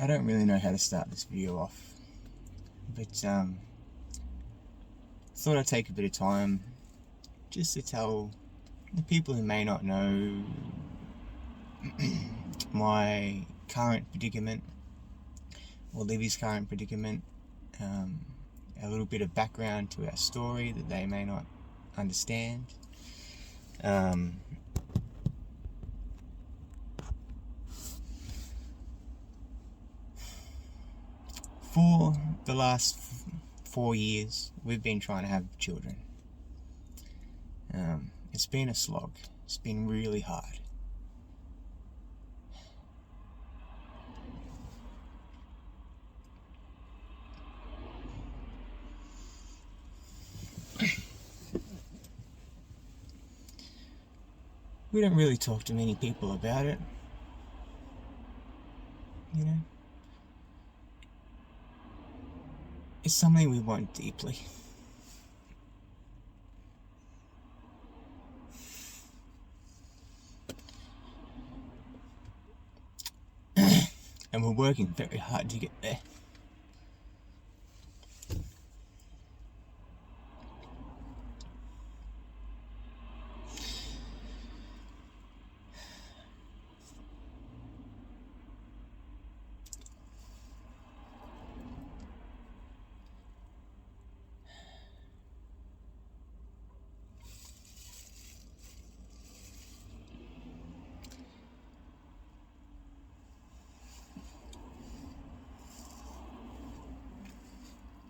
I don't really know how to start this video off, but thought I'd take a bit of time just to tell the people who may not know my current predicament, or Livy's current predicament, a little bit of background to our story that they may not understand. For the last 4 years, we've been trying to have children. It's been a slog. It's been really hard. We don't really talk to many people about it, you know. It's something we want deeply. And we're working very hard to get there.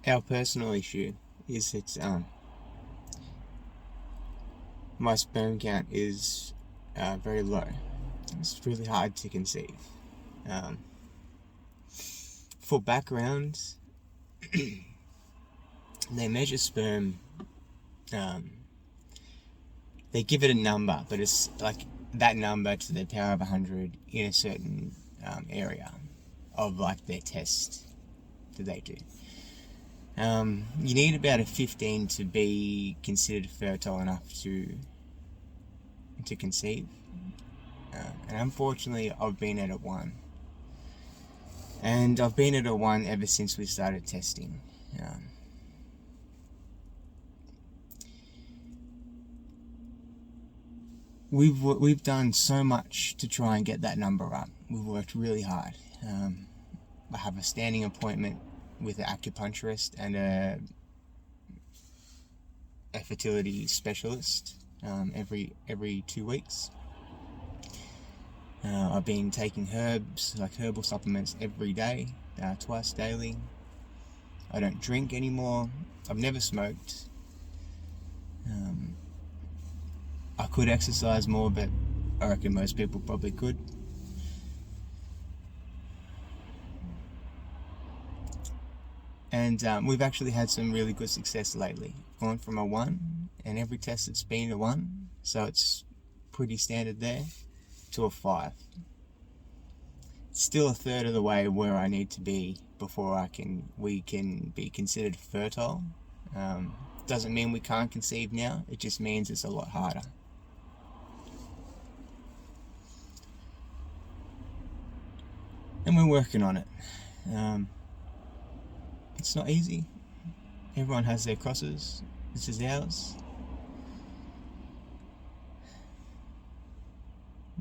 Our personal issue is that my sperm count is very low. It's really hard to conceive. For background, they measure sperm. They give it a number, but it's like that number to the power of 100 in a certain area of like their test that they do. You need about a 15 to be considered fertile enough to conceive, and unfortunately I've been at a 1, and I've been at a 1 ever since we started testing. We've done so much to try and get that number up. We've worked really hard. I have a standing appointment with an acupuncturist and a fertility specialist every 2 weeks. I've been taking herbs, like herbal supplements, every day, twice daily. I don't drink anymore. I've never smoked. I could exercise more, but I reckon most people probably could. And we've actually had some really good success lately. Gone from a 1, and every test it's been a 1, so it's pretty standard there, to a 5. Still a third of the way where I need to be before we can be considered fertile. Doesn't mean we can't conceive now, it just means it's a lot harder. And we're working on it. It's not easy. Everyone has their crosses. This is ours.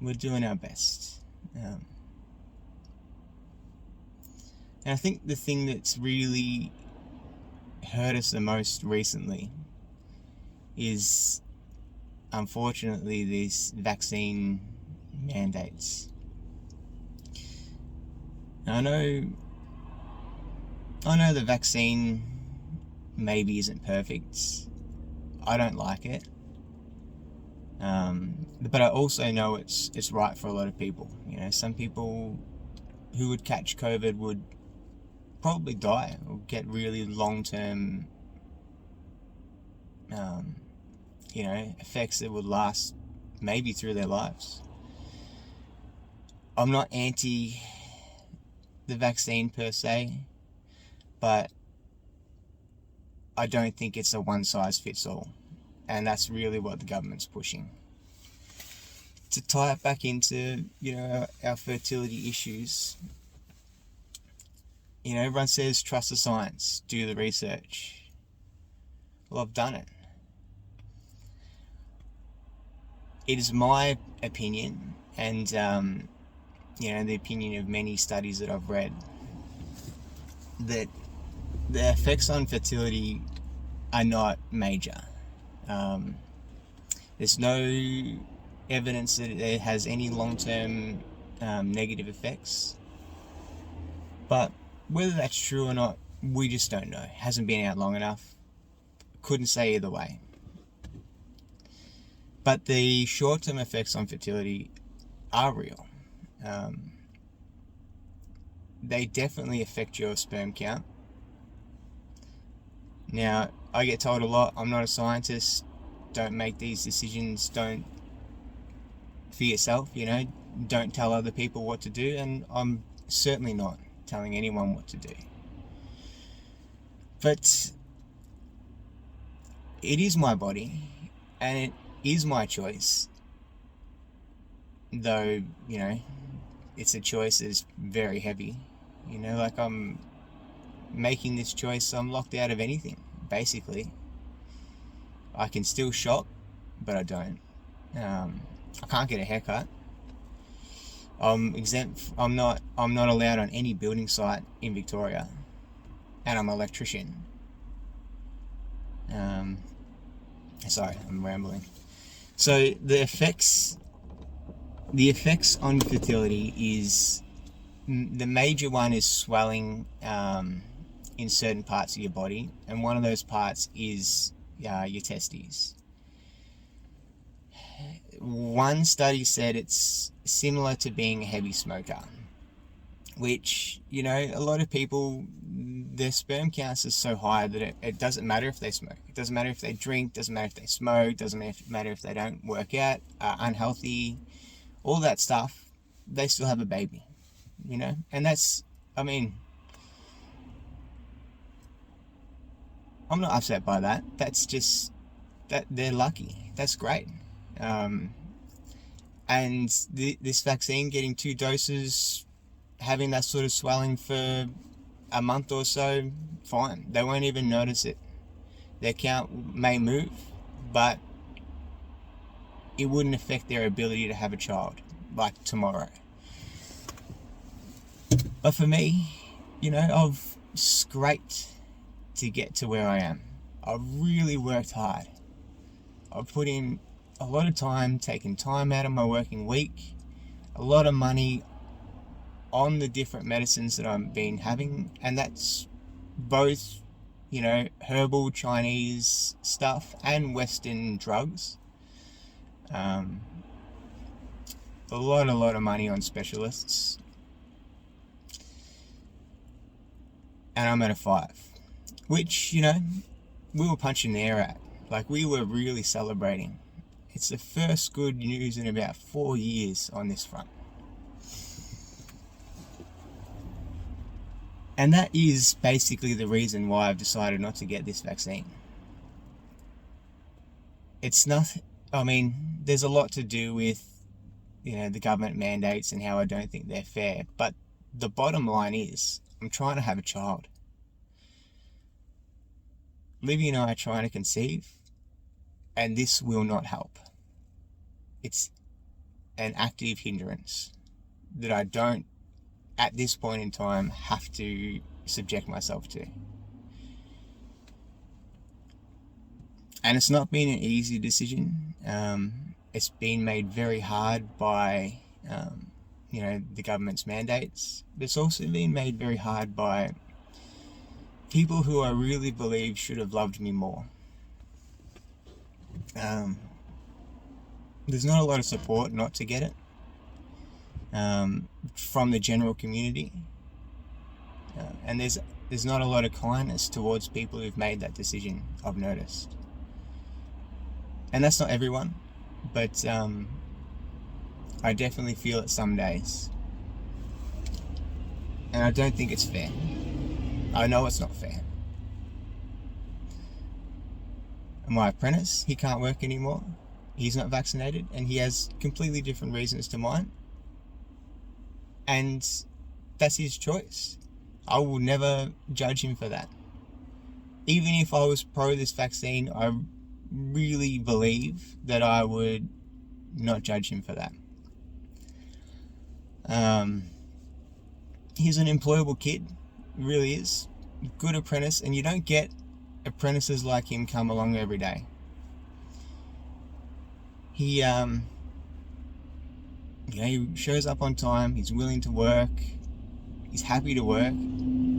We're doing our best. And I think the thing that's really hurt us the most recently is, unfortunately, these vaccine mandates. Now, I know the vaccine maybe isn't perfect. I don't like it. But I also know it's right for a lot of people. You know, some people who would catch COVID would probably die or get really long-term, effects that would last maybe through their lives. I'm not anti the vaccine per se, but I don't think it's a one-size-fits-all, and that's really what the government's pushing. To tie it back into, our fertility issues, You know, everyone says trust the science, do the research. Well, I've done it. It is my opinion, and the opinion of many studies that I've read, that the effects on fertility are not major. There's no evidence that it has any long-term negative effects, but whether that's true or not, we just don't know. It hasn't been out long enough. Couldn't say either way. But the short-term effects on fertility are real. They definitely affect your sperm count. Now, I get told a lot, I'm not a scientist, don't make these decisions, don't for yourself, don't tell other people what to do, and I'm certainly not telling anyone what to do. But it is my body, and it is my choice, though, it's a choice that's very heavy. Like, I'm making this choice, I'm locked out of anything, basically. I can still shop, but I don't. I can't get a haircut. I'm exempt. I'm not allowed on any building site in Victoria, and I'm an electrician. Sorry, I'm rambling. So the effects on fertility is, the major one is swelling in certain parts of your body, and one of those parts is your testes. One study said it's similar to being a heavy smoker, which, a lot of people, their sperm counts are so high that it doesn't matter if they smoke. It doesn't matter if they drink, doesn't matter if they smoke, doesn't matter if they don't work out, unhealthy, all that stuff, they still have a baby, and that's, I'm not upset by that. That's just, that they're lucky. That's great. And this vaccine, getting 2 doses, having that sort of swelling for a month or so, fine. They won't even notice it. Their count may move, but it wouldn't affect their ability to have a child, like tomorrow. But for me, I've scraped to get to where I am. I've really worked hard. I've put in a lot of time, taken time out of my working week, a lot of money on the different medicines that I've been having, and that's both, herbal Chinese stuff and Western drugs. A lot of money on specialists, and I'm at a 5, which, we were punching the air at. Like, we were really celebrating. It's the first good news in about 4 years on this front. And that is basically the reason why I've decided not to get this vaccine. It's not, there's a lot to do with, the government mandates and how I don't think they're fair. But the bottom line is, I'm trying to have a child. Livy and I are trying to conceive, and this will not help. It's an active hindrance that I don't, at this point in time, have to subject myself to. And it's not been an easy decision. It's been made very hard by, the government's mandates. But it's also been made very hard by people who I really believe should have loved me more. There's not a lot of support not to get it from the general community, and there's not a lot of kindness towards people who've made that decision, I've noticed. And that's not everyone, but I definitely feel it some days, and I don't think it's fair. I know it's not fair. My apprentice, he can't work anymore. He's not vaccinated, and he has completely different reasons to mine. And that's his choice. I will never judge him for that. Even if I was pro this vaccine, I really believe that I would not judge him for that. He's an employable kid, really is. Good apprentice, and you don't get apprentices like him come along every day. He he shows up on time, he's willing to work, he's happy to work.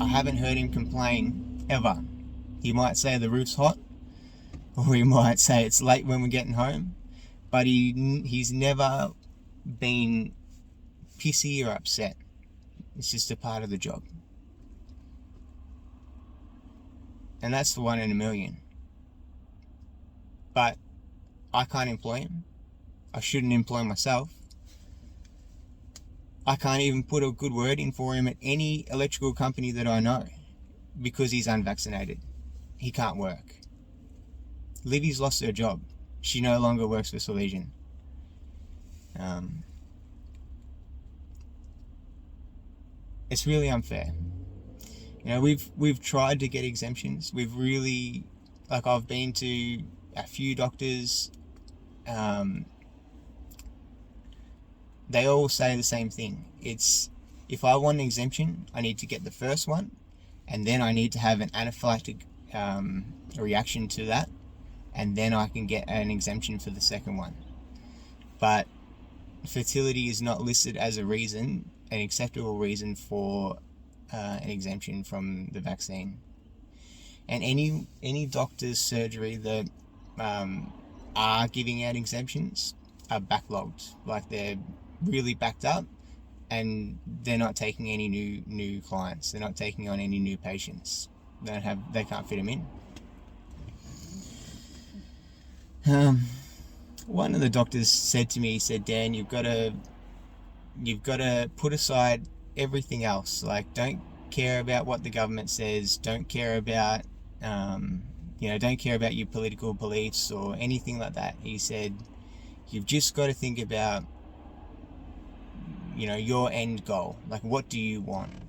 I haven't heard him complain, ever. He might say the roof's hot, or he might say it's late when we're getting home, but he's never been pissy or upset. It's just a part of the job. And that's the 1 in a million. But I can't employ him. I shouldn't employ myself. I can't even put a good word in for him at any electrical company that I know because he's unvaccinated. He can't work. Livy's lost her job. She no longer works for Salesian. It's really unfair. We've tried to get exemptions. We've really, I've been to a few doctors. They all say the same thing. It's, if I want an exemption, I need to get the first one, and then I need to have an anaphylactic reaction to that, and then I can get an exemption for the second one. But fertility is not listed as a reason, an acceptable reason for an exemption from the vaccine. And any doctor's surgery that are giving out exemptions are backlogged. They're really backed up, and they're not taking any new clients. They're not taking on any new patients. They can't fit them in. One of the doctors said to me, he said, Dan, you've got to put aside everything else. Don't care about what the government says. Don't care about don't care about your political beliefs or anything like that. He said, you've just got to think about your end goal. What do you want? And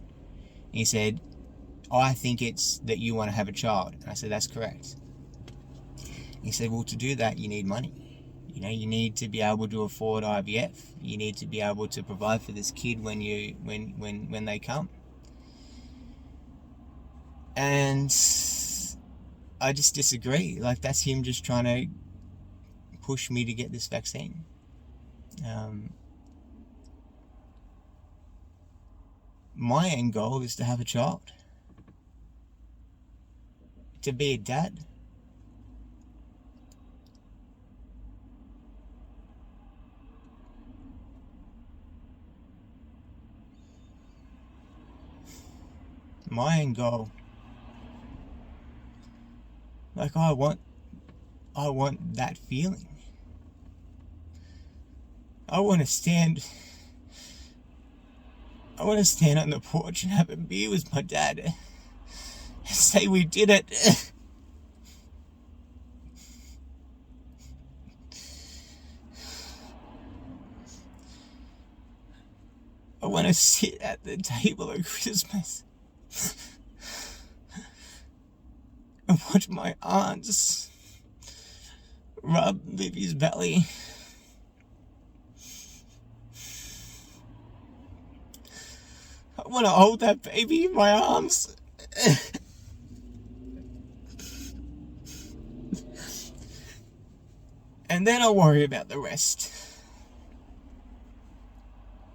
he said, I think it's that you want to have a child. And I said, that's correct. He said, well, to do that, you need money. You need to be able to afford IVF. You need to be able to provide for this kid when they come. And I just disagree. That's him just trying to push me to get this vaccine. My end goal is to have a child. To be a dad. My end goal. I want that feeling. I want to stand on the porch and have a beer with my dad and say we did it. I want to sit at the table at Christmas and watch my aunts rub Livy's belly. I want to hold that baby in my arms. And then I'll worry about the rest.